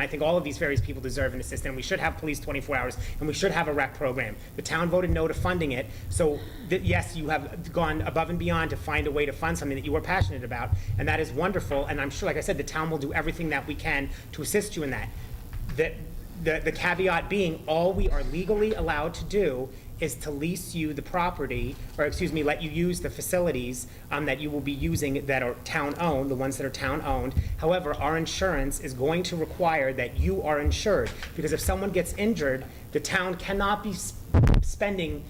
I think all of these various people deserve an assistant. We should have police 24 hours, and we should have a rec program. The town voted no to funding it, so yes, you have gone above and beyond to find a way to fund something that you are passionate about, and that is wonderful, and I'm sure, like I said, the town will do everything that we can to assist you in that. The caveat being, all we are legally allowed to do is to lease you the property, or excuse me, let you use the facilities that you will be using that are town-owned, the ones that are town-owned. However, our insurance is going to require that you are insured, because if someone gets injured, the town cannot be spending,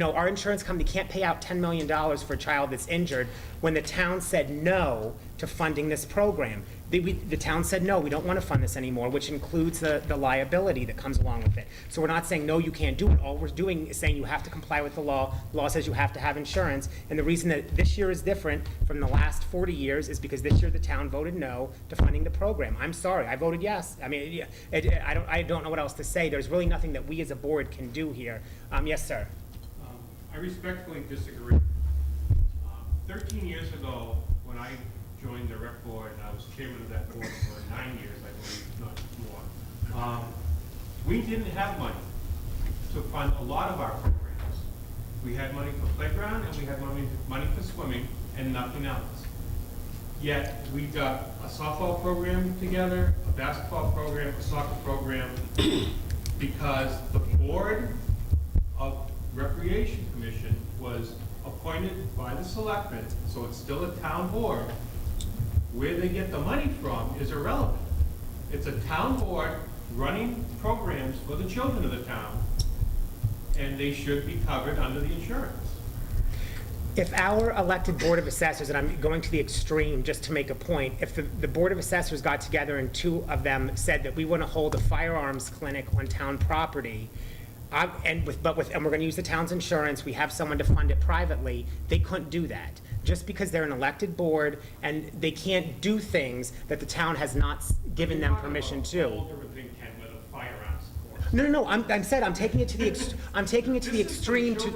our insurance company can't pay out $10 million for a child that's injured when the town said no to funding this program. The town said, no, we don't want to fund this anymore, which includes the liability that comes along with it. So we're not saying, no, you can't do it. All we're doing is saying you have to comply with the law. The law says you have to have insurance. And the reason that this year is different from the last 40 years is because this year the town voted no to funding the program. I'm sorry, I voted yes. I mean, I don't know what else to say. There's really nothing that we as a board can do here. Yes, sir. I respectfully disagree. 13 years ago, when I joined the rec board, I was chairman of that board for 9 years, I believe, not more. We didn't have money to fund a lot of our programs. We had money for playground and we had money for swimming and nothing else. Yet we got a softball program together, a basketball program, a soccer program, because the board of Recreation Commission was appointed by the selectmen, so it's still a town board. Where they get the money from is irrelevant. It's a town board running programs for the children of the town, and they should be covered under the insurance. If our elected Board of Assessors, and I'm going to the extreme just to make a point, if the Board of Assessors got together and two of them said that we want to hold a firearms clinic on town property, and we're going to use the town's insurance, we have someone to fund it privately, they couldn't do that. Just because they're an elected board and they can't do things that the town has not given them permission to. No, I'm taking it to the extreme to.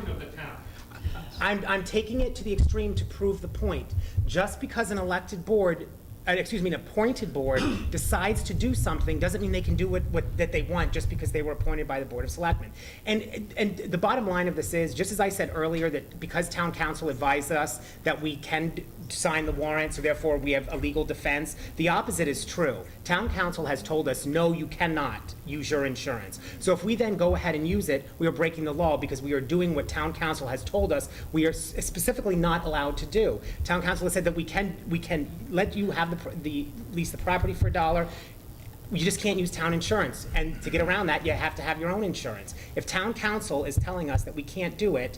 I'm taking it to the extreme to prove the point. Just because an elected board, an appointed board decides to do something doesn't mean they can do what that they want just because they were appointed by the Board of Selectmen. And the bottom line of this is, just as I said earlier, that because town council advised us that we can sign the warrant, so therefore we have a legal defense, the opposite is true. Town council has told us, no, you cannot use your insurance. So if we then go ahead and use it, we are breaking the law because we are doing what town council has told us we are specifically not allowed to do. Town council has said that we can let you have lease the property for $1. You just can't use town insurance, and to get around that, you have to have your own insurance. If town council is telling us that we can't do it,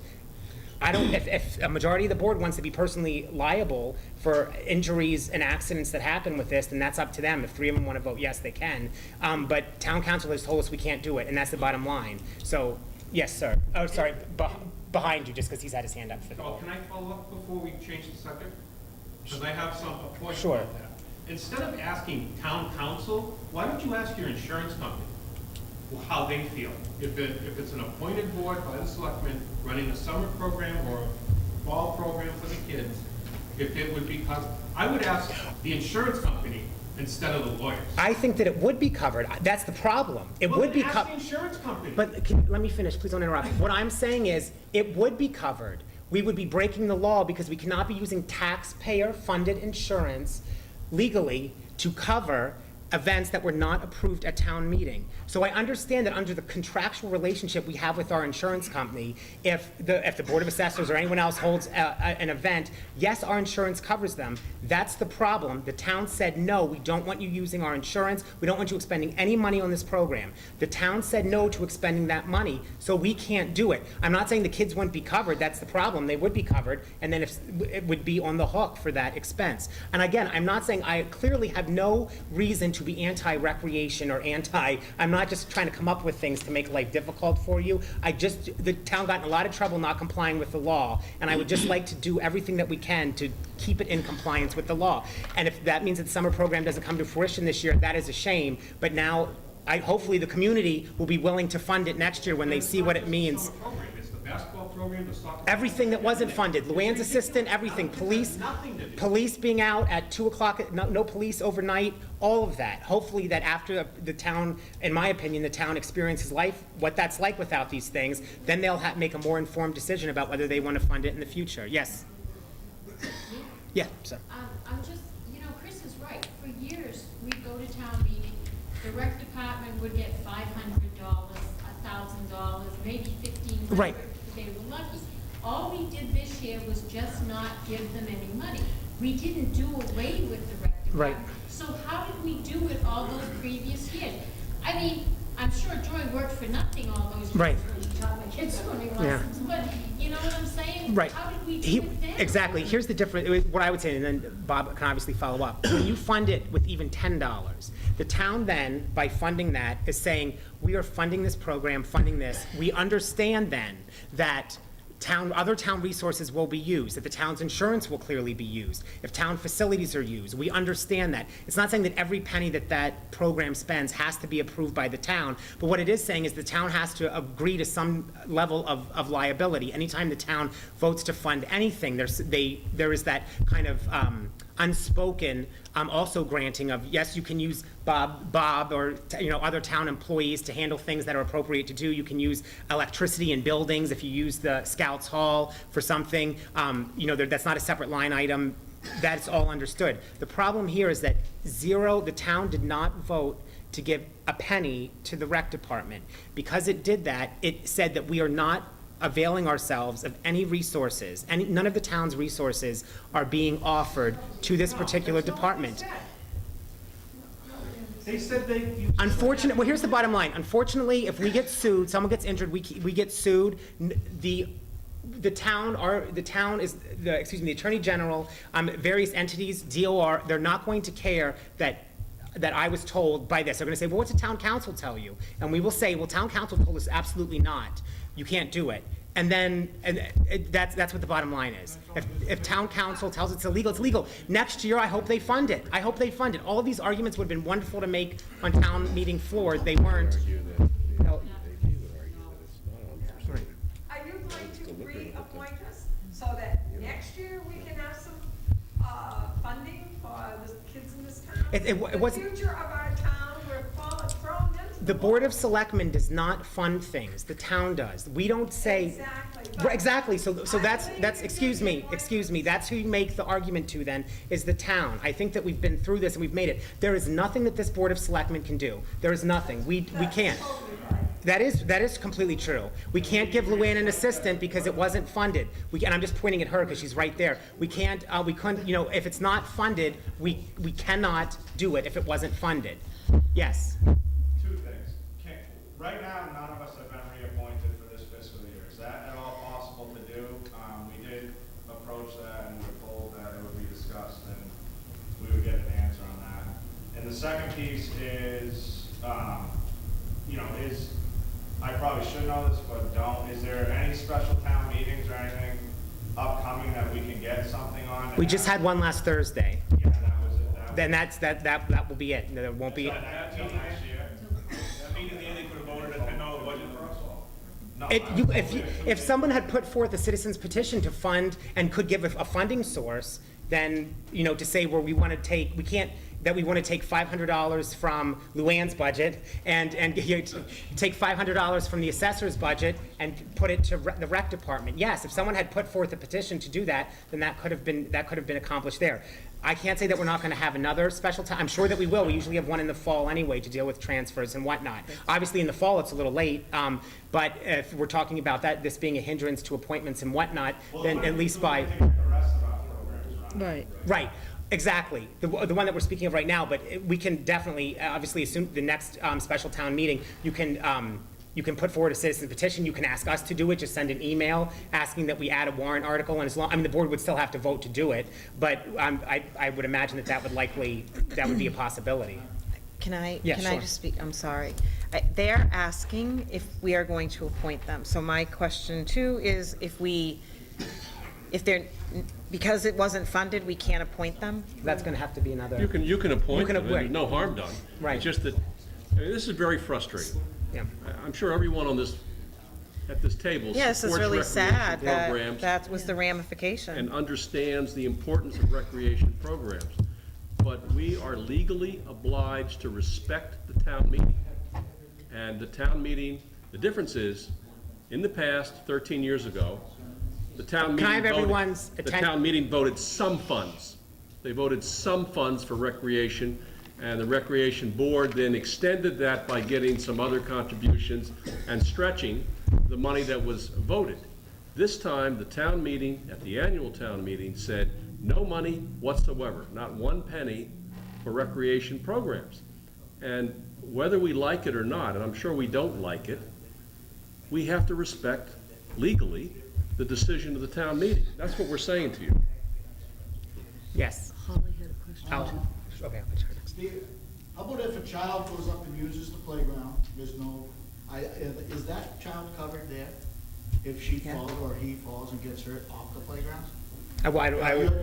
if a majority of the board wants to be personally liable for injuries and accidents that happen with this, then that's up to them. If 3 of them want to vote yes, they can. But town council has told us we can't do it, and that's the bottom line. So, yes, sir. Oh, sorry, behind you, just because he's had his hand up for the vote. Can I follow up before we change the subject? Because I have a point sure. about that. Instead of asking town council, why don't you ask your insurance company how they feel? If it's an appointed board by the selectmen running a summer program or a fall program for the kids, if it would be covered, I would ask the insurance company instead of the lawyers. I think that it would be covered. That's the problem. It would be covered. Ask the insurance company. But let me finish. Please don't interrupt. What I'm saying is, it would be covered. We would be breaking the law because we cannot be using taxpayer-funded insurance legally to cover events that were not approved at town meeting. So I understand that under the contractual relationship we have with our insurance company, if the Board of Assessors or anyone else holds an event, yes, our insurance covers them. That's the problem. The town said, no, we don't want you using our insurance. We don't want you expending any money on this program. The town said no to expending that money, so we can't do it. I'm not saying the kids wouldn't be covered. That's the problem. They would be covered, and then it would be on the hook for that expense. And again, I'm not saying I clearly have no reason to be anti-recreation or I'm not just trying to come up with things to make life difficult for you. The town got in a lot of trouble not complying with the law, and I would just like to do everything that we can to keep it in compliance with the law. And if that means that the summer program doesn't come to fruition this year, that is a shame, but now hopefully the community will be willing to fund it next year when they see what it means. Summer program, it's the basketball program, the soccer. Everything that wasn't funded, Luann's assistant, everything, police, Nothing to do. police being out at 2 o'clock, no police overnight, all of that. Hopefully that after the town, in my opinion, the town experiences life, what that's like without these things, then they'll make a more informed decision about whether they want to fund it in the future. Yes? Yeah, so. I'm just, Chris is right. For years, we'd go to town meeting, the rec department would get $500, $1,000, maybe $1,500. Right. If they were lucky. All we did this year was just not give them any money. We didn't do away with the rec department. Right. So how did we do it all those previous years? I mean, I'm sure Joy worked for nothing all those years Right. when she taught my kids swimming Yeah. lessons, but you know what I'm saying? Right. How did we do it then? Exactly. Here's the difference, what I would say, and then Bob can obviously follow up. When you fund it with even $10, the town then, by funding that, is saying, we are funding this program, funding this. We understand then that other town resources will be used, that the town's insurance will clearly be used, if town facilities are used. We understand that. It's not saying that every penny that that program spends has to be approved by the town, but what it is saying is the town has to agree to some level of liability. Anytime the town votes to fund anything, there is that kind of unspoken also granting of, yes, you can use Bob or other town employees to handle things that are appropriate to do. You can use electricity in buildings if you use the Scouts Hall for something. That's not a separate line item. That's all understood. The problem here is that the town did not vote to give a penny to the rec department. Because it did that, it said that we are not availing ourselves of any resources, and none of the town's resources are being offered to this particular department. They said they. Unfortunately, well, here's the bottom line. Unfortunately, if we get sued, someone gets injured, we get sued, the town is, the Attorney General, various entities, DOR, they're not going to care that I was told by this. They're going to say, well, what's the town council tell you? And we will say, well, town council told us absolutely not. You can't do it. And then, that's what the bottom line is. If town council tells it's illegal, it's illegal. Next year, I hope they fund it. I hope they fund it. All of these arguments would have been wonderful to make on town meeting floor. They weren't. Are you going to reappoint us so that next year we can have some funding for the kids in this town? It wasn't. The future of our town, we're thrown into The Board of Selectmen does not fund things, the town does. We don't say. Exactly. Right, exactly, so that's, excuse me, that's who you make the argument to then, is the town. I think that we've been through this and we've made it. There is nothing that this Board of Selectmen can do. There is nothing, we can't. That is completely true. We can't give Luann an assistant because it wasn't funded. And I'm just pointing at her because she's right there. We couldn't, if it's not funded, we cannot do it if it wasn't funded. Yes. Two things. Right now, none of us have been reappointed for this fiscal year. Is that at all possible to do? We did approach that and we were told that it would be discussed and we would get an answer on that. And the second piece is, I probably should know this, but don't, is there any special town meetings or anything upcoming that we can get something on? We just had one last Thursday. Yeah, that was it. Then that will be it. There won't be. That till next year? That meeting there, they could have voted a $10 budget for us all. No, If someone had put forth a citizen's petition to fund and could give a funding source, then, to say where we want to take, we can't, that we want to take $500 from Luann's budget and take $500 from the assessor's budget and put it to the rec department. Yes, if someone had put forth a petition to do that, then that could have been accomplished there. I can't say that we're not going to have another special time. I'm sure that we will. We usually have one in the fall anyway to deal with transfers and whatnot. Obviously, in the fall, it's a little late, but if we're talking about this being a hindrance to appointments and whatnot, then at least by. the rest of our programs run. Right, exactly. The one that we're speaking of right now, but we can definitely, obviously, assume the next special town meeting, you can put forward a citizen petition, you can ask us to do it, just send an email asking that we add a warrant article, and the board would still have to vote to do it, but I would imagine that would be a possibility. Can I Yeah, sure. just speak? I'm sorry. They're asking if we are going to appoint them. So my question too is because it wasn't funded, we can't appoint them? That's gonna have to be another. You can appoint them, and appoint. there's no harm done. Right. It's just that, this is very frustrating. Yeah. I'm sure everyone on this at this table Yeah, this is supports really recreation sad that programs that was the ramification. and understands the importance of recreation programs. But we are legally obliged to respect the town meeting. And the town meeting, the difference is, in the past, 13 years ago, the town Can I meeting have everyone's voted, the town meeting voted some funds. They voted some funds for recreation, and the Recreation Board then extended that by getting some other contributions and stretching the money that was voted. This time, the town meeting, at the annual town meeting, said no money whatsoever, not one penny for recreation programs. And whether we like it or not, and I'm sure we don't like it, we have to respect legally the decision of the town meeting. That's what we're saying to you. Yes. Holly had a question. Okay, I'll let her next. Steve, how about if a child goes up and uses the playground, there's no, is that child covered there? If she falls or he falls and gets hurt off the playground? Right.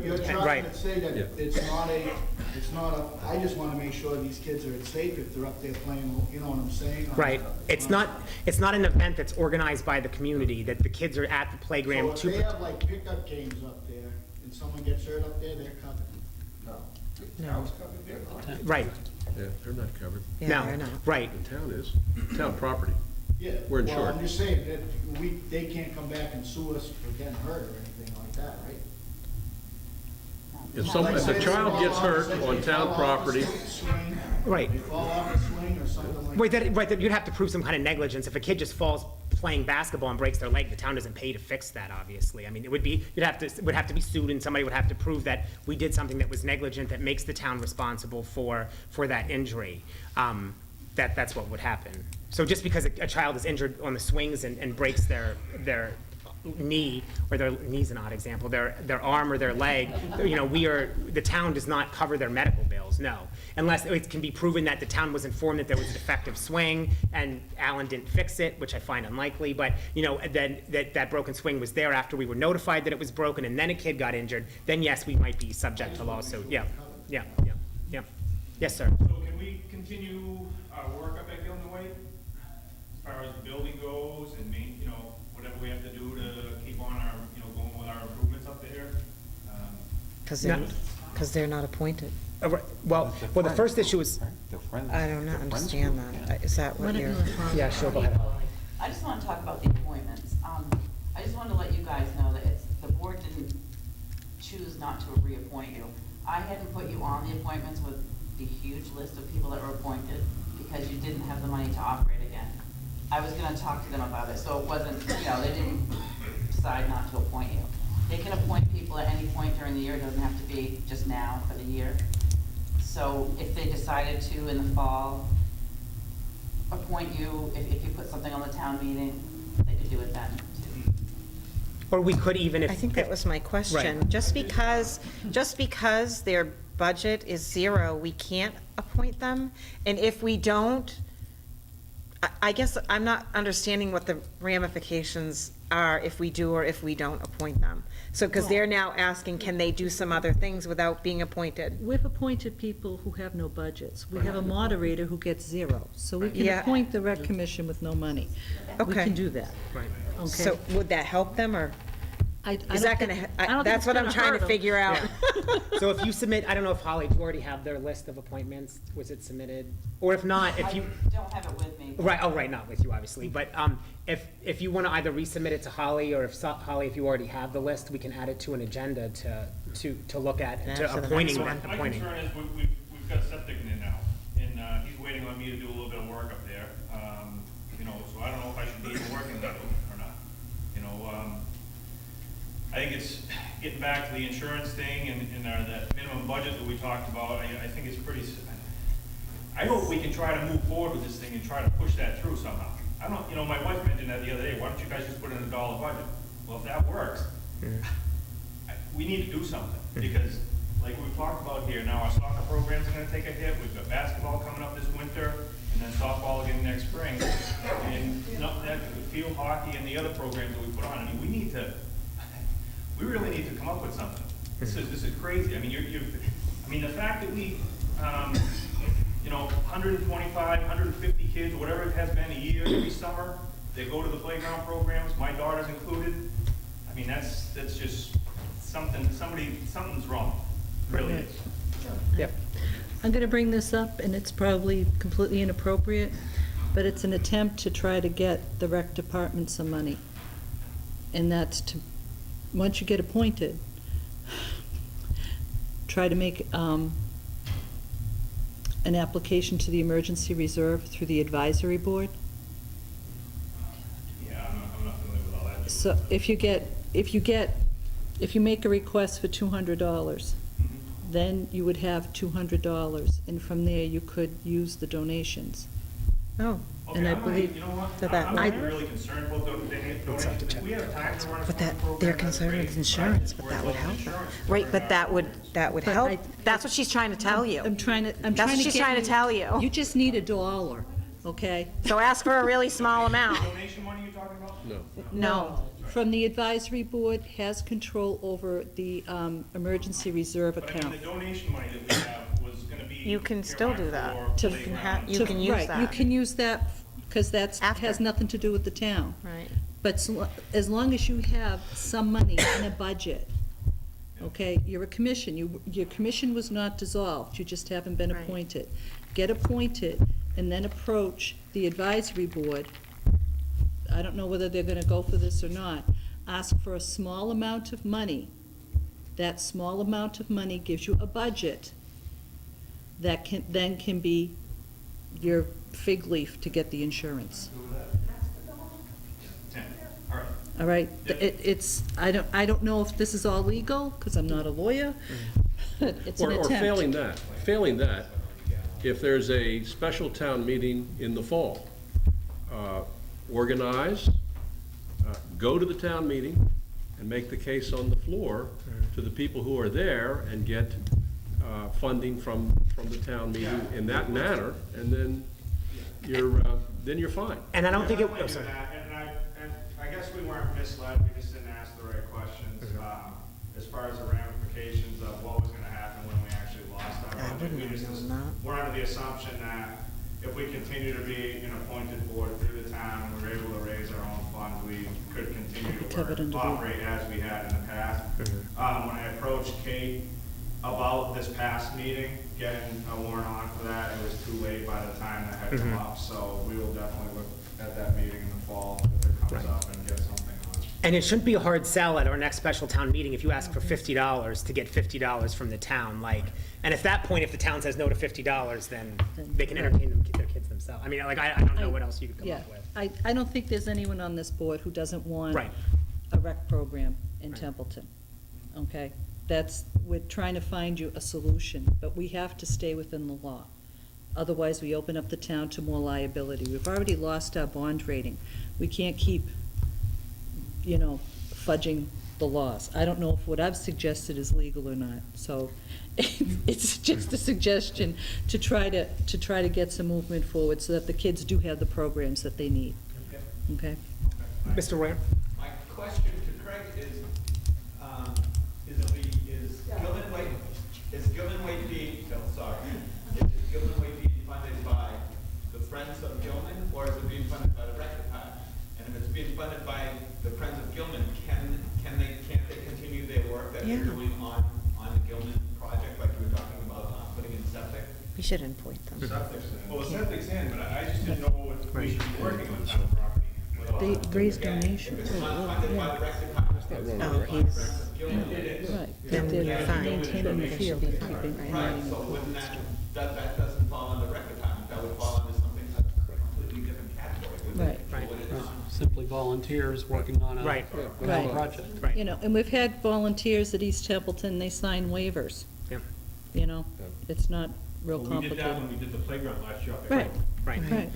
You're trying to say that it's not a, I just wanna make sure these kids are safe if they're up there playing, you know what I'm saying? Right. It's not an event that's organized by the community, that the kids are at the playground So to. if they have like pickup games up there and someone gets hurt up there, they're covered? No, Right. Yeah, they're not covered. yeah, they're No, not. right. The town is, town property. Yeah. We're Well, insured. I'm just saying that they can't come back and sue us for getting hurt or anything like that, right? If a child gets hurt on town property, Right. They fall off a swing or something like that. Right, that you'd have to prove some kind of negligence. If a kid just falls playing basketball and breaks their leg, the town doesn't pay to fix that, obviously. I mean, it would have to be sued, and somebody would have to prove that we did something that was negligent that makes the town responsible for that injury. That's what would happen. So just because a child is injured on the swings and breaks their knee, or their knee's an odd example, their arm or their leg, the town does not cover their medical bills, no. Unless it can be proven that the town was informed that there was a defective swing and Alan didn't fix it, which I find unlikely, but, then that broken swing was there after we were notified that it was broken and then a kid got injured, then yes, we might be subject to lawsuit, yeah. Yes, sir. So can we continue our work up at Gilman Way? As far as the building goes and whatever we have to do to keep on our, going with our improvements up there? Because they're not appointed. Well, the first issue is, I don't understand that. Is that what you're? yeah, sure, go ahead. I just want to talk about the appointments. I just wanted to let you guys know that the board didn't choose not to reappoint you. I hadn't put you on the appointments with the huge list of people that were appointed because you didn't have the money to operate again. I was gonna talk to them about it, so it wasn't, they didn't decide not to appoint you. They can appoint people at any point during the year, it doesn't have to be just now for the year. So if they decided to in the fall appoint you, if you put something on the town meeting, they could do it then too. Or we could even if. I think that was my question. Right. Just because their budget is zero, we can't appoint them? And if we don't, I guess I'm not understanding what the ramifications are if we do or if we don't appoint them. So, because they're now asking, can they do some other things without being appointed? We've appointed people who have no budgets. We have a moderator who gets zero, so we can Yeah. appoint the rec commission with no money. We Okay. can do that. Right. Okay? So would that help them, or I is don't that think- gonna, I don't think that's it's what I'm gonna trying hurt to 'em. figure out. So if you submit, I don't know if Holly, do you already have their list of appointments? Was it submitted? Or if not, if you, I don't have it with me. right, oh, right, not with you, obviously. But if you want to either resubmit it to Holly, or Holly, if you already have the list, we can add it to an agenda to look at, Add to to the appointing next them, one. My appointing. concern is we've got septic in there now, and he's waiting on me to do a little bit of work up there. So I don't know if I should be even working that or not. I think it's getting back to the insurance thing and that minimum budget that we talked about. I think it's pretty. I hope we can try to move forward with this thing and try to push that through somehow. I don't. My wife mentioned that the other day. Why don't you guys just put in $1 budget? Well, if that works, we need to do something because, like we've talked about here, now our soccer programs are going to take a hit. We've got basketball coming up this winter, and then softball again next spring. And that field hockey and the other programs that we put on. I mean, we really need to come up with something. This is crazy. I mean, the fact that we, 125, 150 kids, whatever it has been a year, every summer, they go to the playground programs, my daughter's included. I mean, that's just something's wrong, really is. Yep. I'm gonna bring this up, and it's probably completely inappropriate, but it's an attempt to try to get the rec department some money. And that's to, once you get appointed, try to make an application to the emergency reserve through the advisory board. Yeah, I'm not familiar with all that. So if you make a request for $200, then you would have $200, and from there you could use the donations. Oh, Okay, And I I'm not, believe you know what? that I'm not I- even really concerned about the donations. If we have time to run a but that, program, they're that's concerned great. with insurance, but We're that would involved in help. insurance. Right, but that would But help. I- That's what she's trying to tell you. I'm trying to That's what she's get trying to tell you. You just need $1, okay? So ask for a really small amount. Donation money you're talking about? No. No. From the advisory board has control over the emergency reserve But I account. mean, the donation money that we have was gonna be. You can still do that. earmarked for To- You can playground. you can use Right, you that. can use that, because that's, After. has nothing to do with the town. Right. But as long as you have some money in a budget, okay, you're a commission, your commission was not dissolved, you just haven't been Right. appointed. Get appointed, and then approach the advisory board. I don't know whether they're gonna go for this or not. Ask for a small amount of money. That small amount of money gives you a budget that can be your fig leaf to get the insurance. Yeah, all right. All right, Yeah. I don't know if this is all legal, because I'm not a lawyer, but it's an Or attempt. failing that, if there's a special town meeting in the fall, organize, go to the town meeting and make the case on the floor to the people who are there and get funding from the town meeting in that manner, and then you're fine. And I don't think it, Definitely oh, do sorry. that, and I guess we weren't misled, we just didn't ask the right questions, as far as the ramifications of what was gonna happen when we actually lost our I budget. wouldn't We have just- known that. We're under the assumption that if we continue to be an appointed board through the town, and we're able to raise our own funds, we could continue to Cover it under the- operate as we had in the past. When I approached Kate about this past meeting, getting a warrant on for that, it was too late by the time that had come up, so we will definitely look at that meeting in the fall if it comes up and get something on. And it shouldn't be a hard sell at our next special town meeting if you ask for $50 to get $50 from the town, like, and at that point, if the town says no to $50, then they can entertain their kids themselves. I mean, like, I don't know what else you could come Yeah, up with. I don't think there's anyone on this board who doesn't want Right. a rec program in Right. Templeton, okay? We're trying to find you a solution, but we have to stay within the law. Otherwise, we open up the town to more liability. We've already lost our bond rating. We can't keep, fudging the laws. I don't know if what I've suggested is legal or not, so it's just a suggestion to try to get some movement forward so that the kids do have the programs that they need, okay? Mr. Royer? My question to Craig is Gilman Way being, is Gilman Way being funded by the Friends of Gilman, or is it being funded by the rec department? And if it's being funded by the Friends of Gilman, can't they continue their work that they're doing on the Gilman project, like you were talking about, putting in septic? We should appoint them. Well, the septic's in, but I just didn't know what we should be working on town property. They raise donations. If it's not funded by the rec department, it's Oh, funded by the he's- Friends of Gilman, it is. Right. Then They're fine. maintaining the field, they're keeping Right, promoting so the wouldn't fields. that doesn't fall under rec department, that would fall under something that's a completely different category, wouldn't it? Right. For what it is. Simply volunteers working on a Right. Right. project. Right. And we've had volunteers at East Templeton, they sign waivers, Yeah. It's not real Well, we did that when complicated. we did the playground last year. up at Right, Right. right.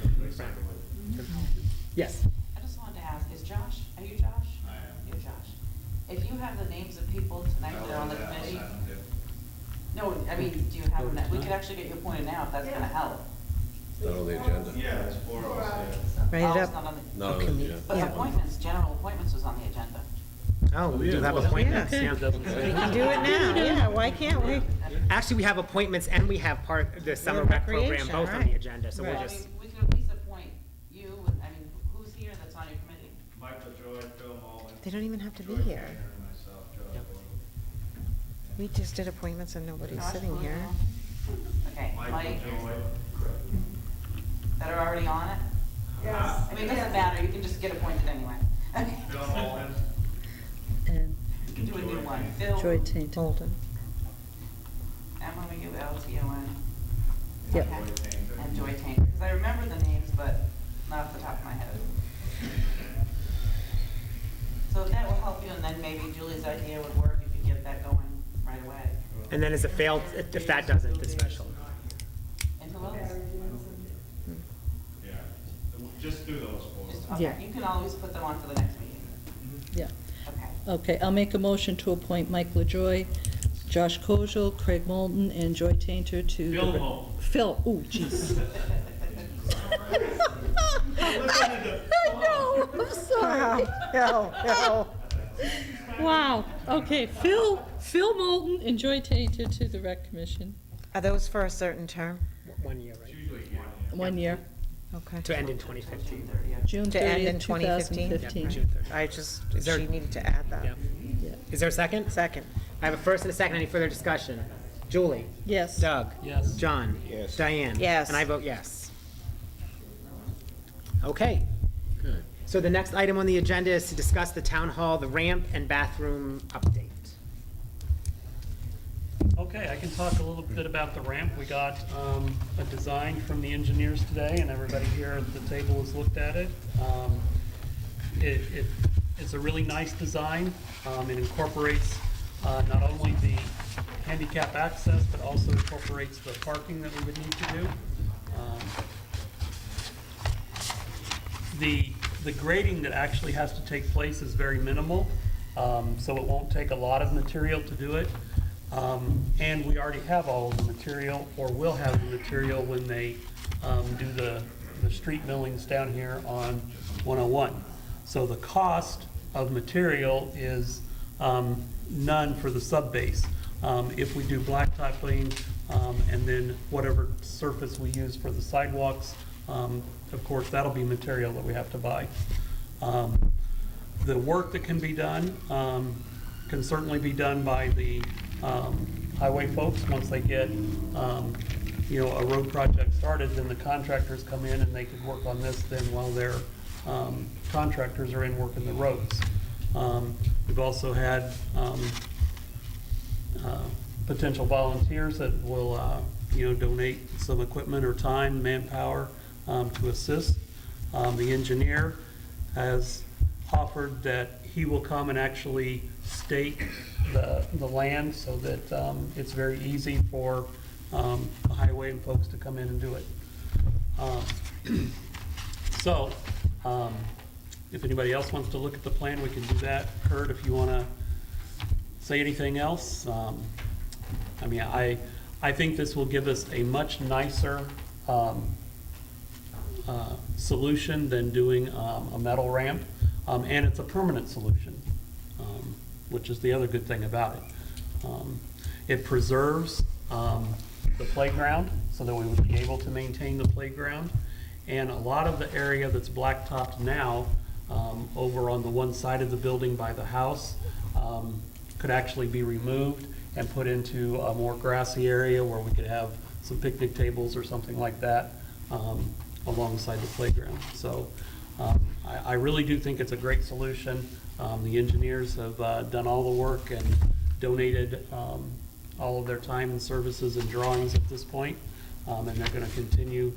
Yes. I just wanted to ask, are you Josh? I am. You're Josh. If you have the names of people tonight that are on the committee, no, I mean, do you have them, we could actually get you appointed now if that's gonna help. Not on the agenda. Yeah, there's 4 of us here. Write Oh, it it's not up. on the- Not on the agenda. But appointments, general appointments was on the agenda. Oh, we do yeah, have well, appointments, yeah. yeah. We can do it now, yeah, why can't we? Actually, we have appointments and we have the summer rec program recreation, both on right. the agenda, so we'll Well, I just, mean, we can at least appoint you, and, I mean, who's here that's on your They don't even have to be Joy here. Tanner and myself, Joe Yep. Bogle. We just did appointments and nobody's Josh sitting here. Bogle. Okay, Mike, that are already on it? Yes. I mean, it doesn't matter, you can just get appointed anyway. Okay. Bill Holman, And You can do a new one. Phil, Joy Tainton. Holden. MOULTON. Yep. Okay. And Joy Tainter, because I remember the names, but not off the top of my head. So if that will help you, and then maybe Julie's idea would work, you could get that going right away. And then as a failed, if that doesn't, the special. And who else? yeah, just do those four. Just, Yeah. okay, you can always put them on for the next meeting. Yeah. Okay. Okay, I'll make a motion to appoint Mike LaJoy, Josh Kojal, Craig Moulton, and Joy Tainter to. the Phil re- Moulton. Phil, ooh, jeez. I know, I'm sorry. No. Wow, okay, Phil Moulton and Joy Tainter to the Rec Commission. Are those for a certain term? 1 year, right? 1 year, Okay. To end in 2015. June To end in 30th, 2015? 2015. June 30th. I just, Is there- she needed to add that. Yeah. Yeah. Is there a second? Second. I have a first and a second. Any further discussion? Julie? Yes. Doug? Yes. John? Yes. Diane? Yes. And I vote yes. Okay. Good. So the next item on the agenda is to discuss the town hall, the ramp and bathroom update. Okay, I can talk a little bit about the ramp. We got a design from the engineers today, and everybody here at the table has looked at it. It's a really nice design. It incorporates not only the handicap access, but also incorporates the parking that we would need to do. The grading that actually has to take place is very minimal, so it won't take a lot of material to do it. And we already have all of the material, or will have the material when they do the street millings down here on 101. So the cost of material is none for the sub-base. If we do blacktopping, and then whatever surface we use for the sidewalks, of course, that'll be material that we have to buy. The work that can be done can certainly be done by the highway folks. Once they get, a road project started, then the contractors come in and they could work on this then while their contractors are in working the roads. We've also had potential volunteers that will, donate some equipment or time, manpower to assist. The engineer has offered that he will come and actually stake the land so that it's very easy for the highway and folks to come in and do it. So, if anybody else wants to look at the plan, we can do that. Kurt, if you want to say anything else, I think this will give us a much nicer solution than doing a metal ramp, and it's a permanent solution, which is the other good thing about it. It preserves the playground so that we would be able to maintain the playground, and a lot of the area that's blacktopped now over on the one side of the building by the house could actually be removed and put into a more grassy area where we could have some picnic tables or something like that alongside the playground. So I really do think it's a great solution. The engineers have done all the work and donated all of their time and services and drawings at this point, and they're going to continue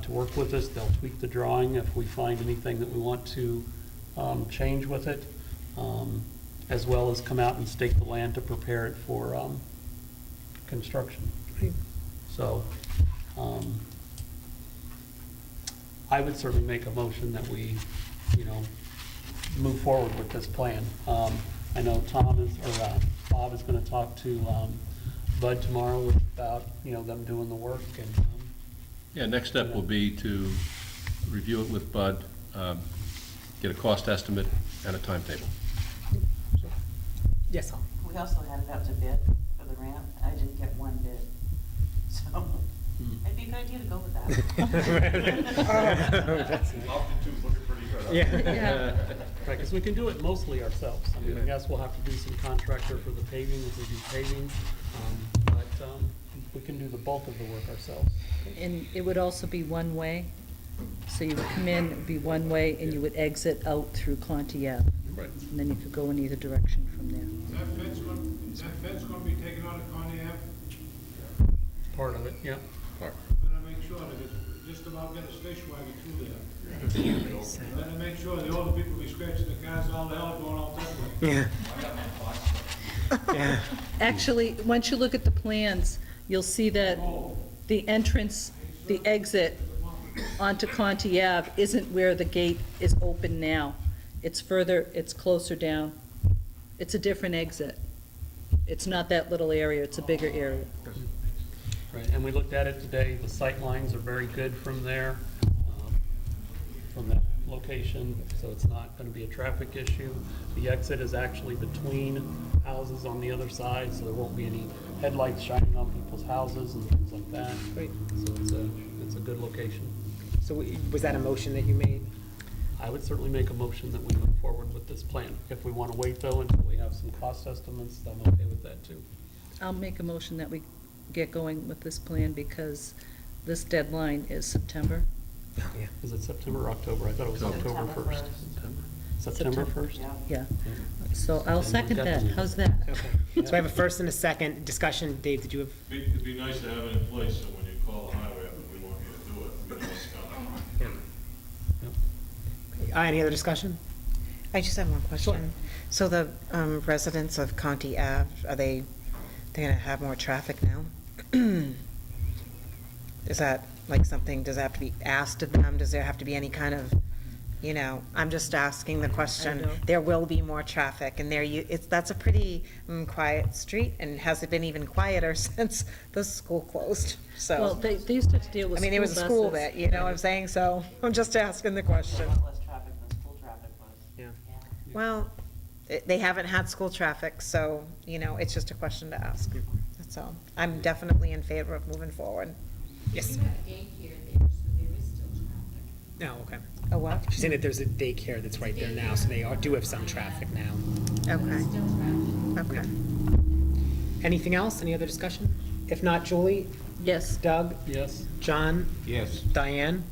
to work with us. They'll tweak the drawing if we find anything that we want to change with it, as well as come out and stake the land to prepare it for construction. So I would certainly make a motion that we, move forward with this plan. I know Bob is going to talk to Bud tomorrow about, them doing the work and. Yeah, next step will be to review it with Bud, get a cost estimate and a timetable. Yes, Al. We also had it out to bid for the ramp. I didn't get one bid. So it'd be a good idea to go with that. Altitude's looking pretty good. Yeah. Yeah. Right, because we can do it mostly ourselves. I mean, yes, we'll have to do some contractor for the paving if we do paving, but we can do the bulk of the work ourselves. And it would also be one way, so you would come in, it would be one way, and you would exit out through Conti Ave. Right. And then you could go in either direction from there. Is that fence gonna be taken out of Connie Ave? Part of it, yeah. Better make sure that it's just about get a station wagon through there. Better make sure the older people be scratching the cars all the hell going out that way. Yeah. Yeah. Actually, once you look at the plans, you'll see that the entrance, the exit onto Conti Ave isn't where the gate is open now. It's further, it's closer down. It's a different exit. It's not that little area, it's a bigger area. Right, and we looked at it today, the sight lines are very good from there, from that location, so it's not gonna be a traffic issue. The exit is actually between houses on the other side, so there won't be any headlights shining on people's houses and things like that. Great. So it's a good location. So was that a motion that you made? I would certainly make a motion that we move forward with this plan. If we wanna wait though until we have some cost estimates, I'm okay with that too. I'll make a motion that we get going with this plan because this deadline is September. Yeah. Is it September or October? I thought it was October September 1st. September 1st? Yeah. Yeah. So I'll second that. How's that? Okay. So I have a first and a second discussion. Dave, did you have? It'd be nice to have it in place, so when you call the highway up and we want you to do it, we know it's coming. Any other discussion? I just have one question. So the residents of Conti Ave, they're gonna have more traffic now? Is that like something, does it have to be asked of them? Does there have to be any kind of, I'm just asking the question. don't. There will be more traffic, and that's a pretty quiet street, and has it been even quieter since the school closed? Well, So, they used to deal with I mean, there was a school buses. there, you know what I'm saying? So I'm just asking the question. A lot less traffic than school traffic was. Yeah. Well, they haven't had school traffic, so, it's just a question to ask. That's all. I'm definitely in favor of moving forward. Yes. You have daycare there, so there is still traffic. No, okay. A what? She's saying that there's a daycare that's right there now, so they do have some traffic now. Okay, Still traffic. okay. Anything else? Any other discussion? If not, Julie, Yes. Doug, Yes? John, Yes. Diane?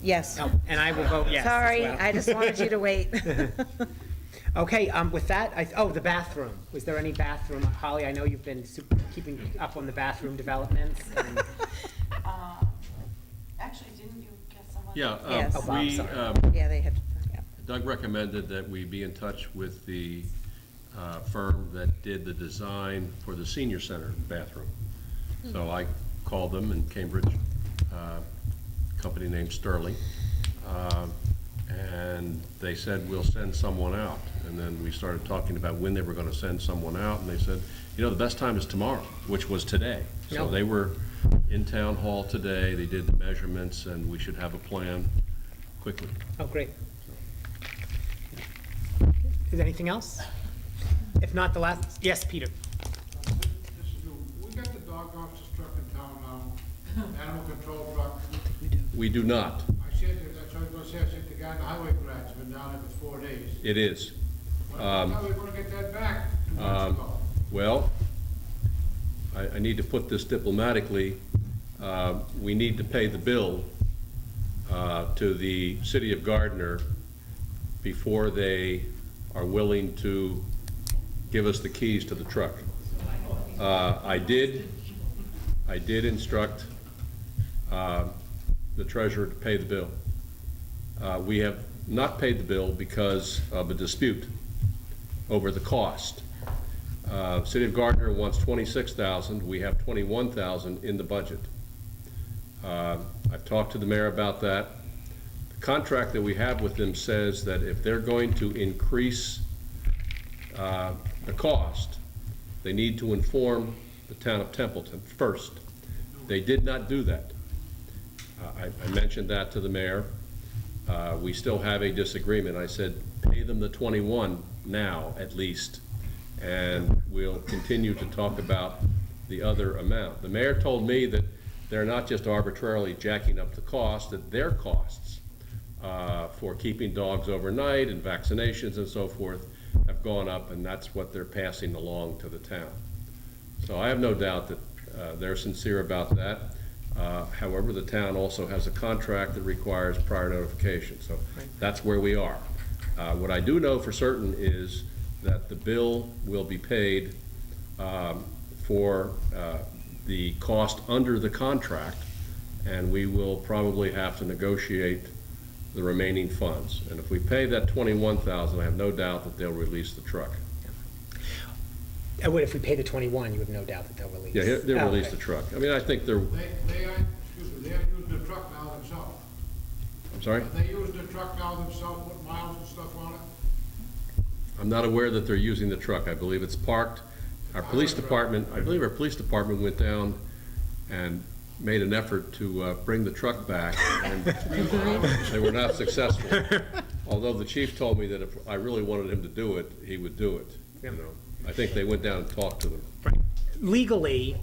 Yes. Oh, and I will vote yes as Sorry, well. I just wanted you to wait. Okay, with that, the bathroom. Was there any bathroom? Holly, I know you've been keeping up on the bathroom developments. And Actually, didn't you get someone? Yeah, Yes. Oh, Bob, we, sorry. Yeah, they had, yeah. Doug recommended that we be in touch with the firm that did the design for the senior center bathroom. So I called them in Cambridge, a company named Sterling, and they said, we'll send someone out. And then we started talking about when they were gonna send someone out, and they said, the best time is tomorrow, which was today. So Yep. they were in town hall today, they did the measurements, and we should have a plan quickly. Oh, great. Is there anything else? If not, the last, yes, Peter. We got the dog officer truck in town now, animal control truck. We do not. I said, that's what I was gonna say, I said the guy in the highway garage has been down there for 4 days. It is. I thought we were gonna get that back 2 months ago. Well, I need to put this diplomatically. We need to pay the bill to the city of Gardner before they are willing to give us the keys to the truck. I did instruct the treasurer to pay the bill. We have not paid the bill because of a dispute over the cost. City of Gardner wants $26,000, we have $21,000 in the budget. I've talked to the mayor about that. The contract that we have with them says that if they're going to increase the cost, they need to inform the town of Templeton first. They did not do that. I mentioned that to the mayor. We still have a disagreement. I said, pay them the 21 now, at least, and we'll continue to talk about the other amount. The mayor told me that they're not just arbitrarily jacking up the cost, that their costs for keeping dogs overnight and vaccinations and so forth have gone up, and that's what they're passing along to the town. So I have no doubt that they're sincere about that. However, the town also has a contract that requires prior notification, so that's where we are. What I do know for certain is that the bill will be paid for the cost under the contract, and we will probably have to negotiate the remaining funds. And if we pay that $21,000, I have no doubt that they'll release the truck. And what if we pay the 21, you have no doubt that they'll release? Yeah, they'll Oh, release okay. the truck. I mean, I think they're, They aren't, excuse me, they aren't using the truck now themselves. I'm sorry? They use the truck now themselves, put miles and stuff on it. I'm not aware that they're using the truck. I believe it's parked. Our police department, I believe our police department went down and made an effort to bring the truck back, and they were not successful. Although the chief told me that if I really wanted him to do it, he would do it, you know. I think they went down and talked to them. Right. Legally,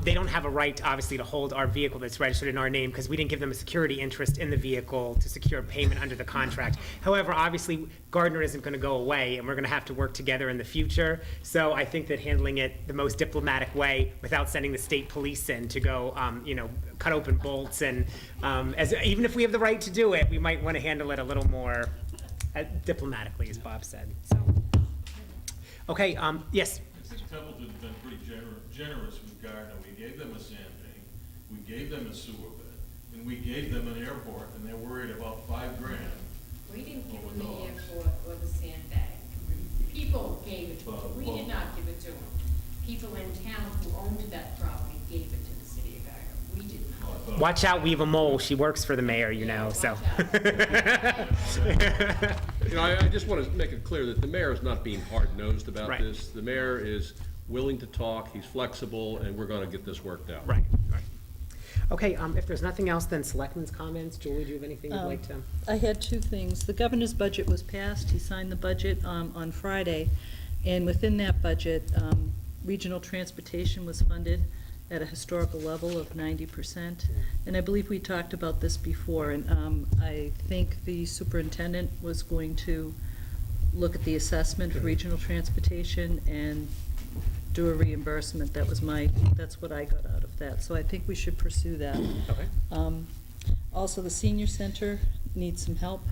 they don't have a right, obviously, to hold our vehicle that's registered in our name because we didn't give them a security interest in the vehicle to secure payment under the contract. However, obviously, Gardner isn't going to go away, and we're going to have to work together in the future. So I think that handling it the most diplomatic way, without sending the state police in to go, you know, cut open bolts, and even if we have the right to do it, we might want to handle it a little more diplomatically, as Bob said. So, okay, yes. I think Templeton's been pretty generous with Gardner. We gave them a sand bank, we gave them a sewer bed, and we gave them an airport, and they're worried about $5 grand. We didn't give them the airport or the sandbag. People gave it to them. We did not give it to them. People in town who owned that property gave it to the city of Gardner. We did not. Watch out, we have a mole. She works for the mayor, you know, so. You know, I just want to make it clear that the mayor is not being hard-nosed about Right. this. The mayor is willing to talk, he's flexible, and we're going to get this worked out. Right, right. Okay, if there's nothing else, then selectmen's comments. Julie, do you have anything you'd like to? I had two things. The governor's budget was passed. He signed the budget on Friday. And within that budget, regional transportation was funded at a historical level of 90%. And I believe we talked about this before, and I think the superintendent was going to look at the assessment for regional transportation and do a reimbursement. That's what I got out of that. So I think we should pursue that. Okay. Also, the senior center needs some help.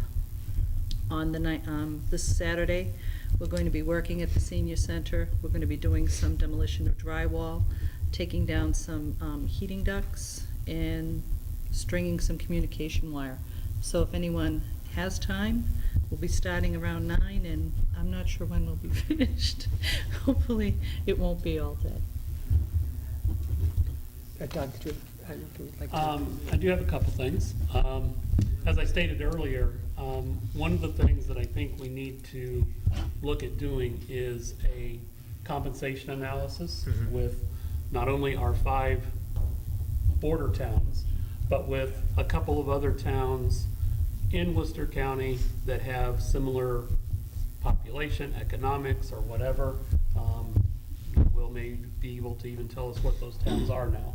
On the night, this Saturday, we're going to be working at the senior center. We're going to be doing some demolition of drywall, taking down some heating ducts, and stringing some communication wire. So if anyone has time, we'll be starting around 9, and I'm not sure when we'll be finished. Hopefully, it won't be all day. Doug, did you like to? I do have a couple things. As I stated earlier, one of the things that I think we need to look at doing is a compensation analysis with not only our 5 border towns, but with a couple of other towns in Worcester County that have similar population, economics, or whatever. Will maybe be able to even tell us what those towns are now.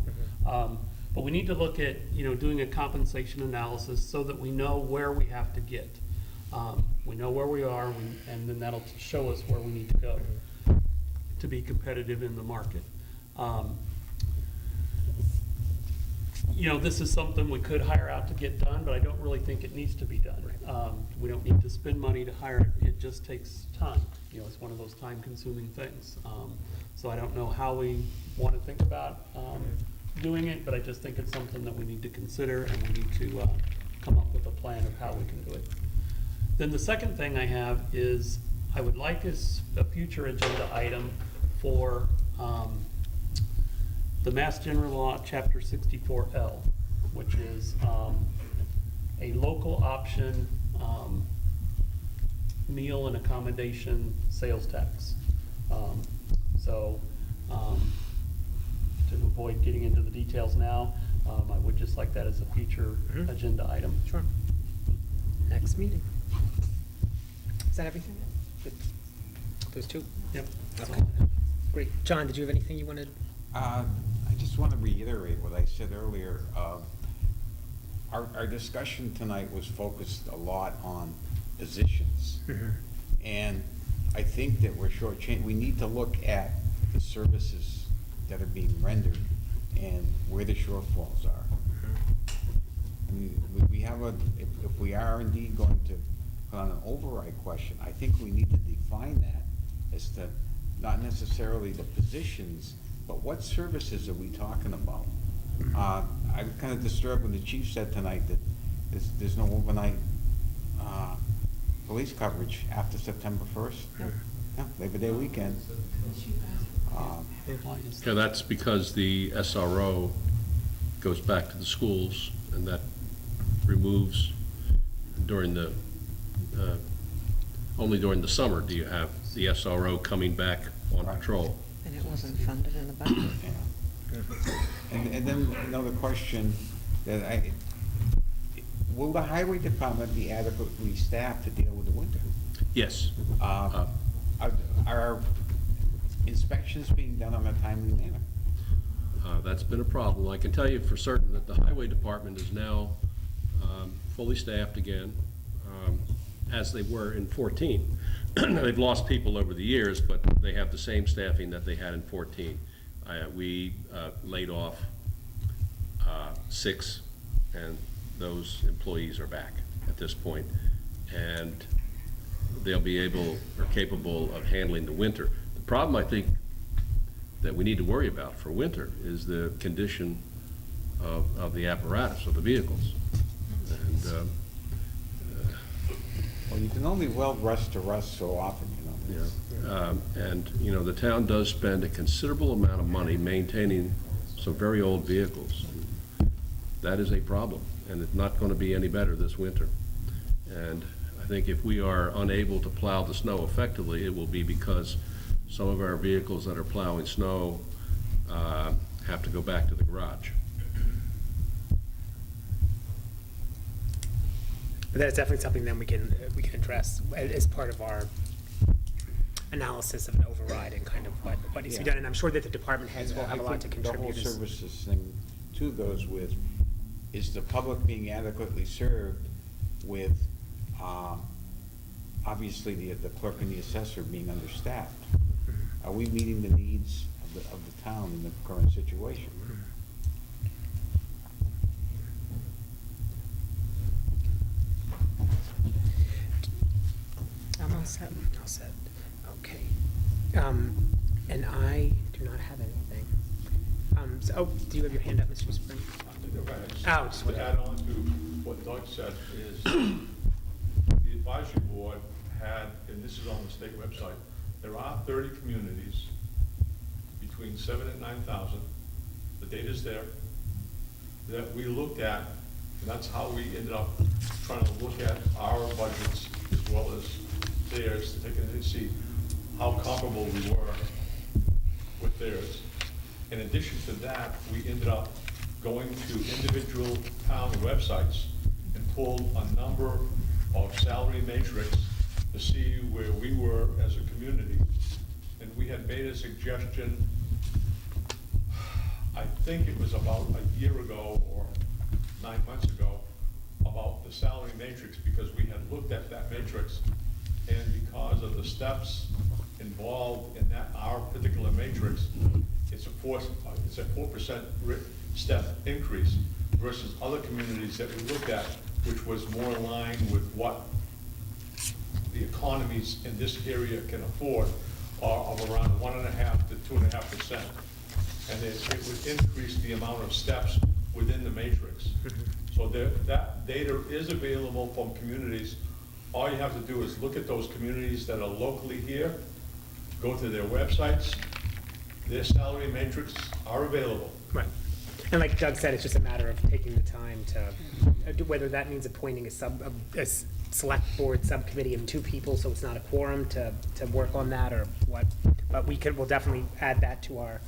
But we need to look at, doing a compensation analysis so that we know where we have to get. We know where we are, and then that'll show us where we need to go to be competitive in the market. This is something we could hire out to get done, but I don't really think it needs to be done. We don't need to spend money to hire it. It just takes time. It's one of those time-consuming things. So I don't know how we want to think about doing it, but I just think it's something that we need to consider, and we need to come up with a plan of how we can do it. Then the second thing I have is I would like as a future agenda item for the Mass General Law, Chapter 64L, which is a local option meal and accommodation sales tax. To avoid getting into the details now, I would just like that as a future agenda item. Sure. Next meeting. Is that everything? Those two? Yep. Okay. Great. John, did you have anything you wanted? I just want to reiterate what I said earlier. our discussion tonight was focused a lot on positions. And I think that we're shortchanged. We need to look at the services that are being rendered and where the shortfalls are. I mean, we have if we are indeed going to put on an override question, I think we need to define that as to not necessarily the positions, but what services are we talking about? I'm kind of disturbed when the chief said tonight that there's no overnight police coverage after September 1st. Yeah, Labor Day weekend. Yeah, that's because the SRO goes back to the schools, and that removes during the, only during the summer do you have the SRO coming back on patrol. And it wasn't funded in the budget. And then another question that will the highway department be adequately staffed to deal with the winter? Yes. Are inspections being done on a timely manner? That's been a problem. I can tell you for certain that the highway department is now fully staffed again, as they were in 14. They've lost people over the years, but they have the same staffing that they had in 14. We laid off 6, and those employees are back at this point. And they'll be able or capable of handling the winter. The problem, I think, that we need to worry about for winter is the condition of the apparatus, of the vehicles. And, well, you can only weld rust to rust so often, you know. and, you know, the town does spend a considerable amount of money maintaining some very old vehicles. That is a problem, and it's not going to be any better this winter. And I think if we are unable to plow the snow effectively, it will be because some of our vehicles that are plowing snow have to go back to the garage. But that's definitely something that we can address as part of our analysis of an override and kind of what needs to be done. And I'm sure that the department heads will have a lot to contribute. The whole services thing too goes with, is the public being adequately served with, obviously the clerk and the assessor being understaffed? Are we meeting the needs of the town in the current situation? I'm all set. All set. Okay. And I do not have anything. Do you have your hand up, Mr. Spring? Oh, just To add on to what Doug said is, the advisory board had, and this is on the state website, there are 30 communities between 7,000 and 9,000. The data's there, that we looked at, and that's how we ended up trying to look at our budgets as well as theirs, to take and see how comparable we were with theirs. In addition to that, we ended up going to individual town websites and pulled a number of salary matrix to see where we were as a community. And we had made a suggestion, I think it was about a year ago or 9 months ago, about the salary matrix, because we had looked at that matrix, and because of the steps involved in that, our particular matrix, it's a 4% step increase versus other communities that we looked at, which was more in line with what the economies in this area can afford, are of around 1.5% to 2.5%. And it would increase the amount of steps within the matrix. So that data is available from communities. All you have to do is look at those communities that are locally here, go to their websites, their salary matrix are available. Right. And like Doug said, it's just a matter of taking the time to, whether that means appointing a select board subcommittee of 2 people, so it's not a quorum, to work on that, or what. But we'll definitely add that to our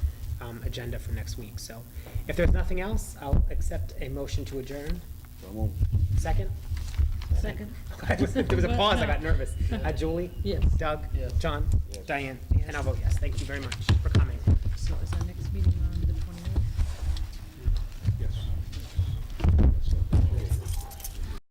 agenda for next week. So if there's nothing else, I'll accept a motion to adjourn. Second? Second. There was a pause, I got nervous. Julie? Yes. Doug? Yes. John? Yes. Diane? And I'll vote yes. Thank you very much for coming. So is our next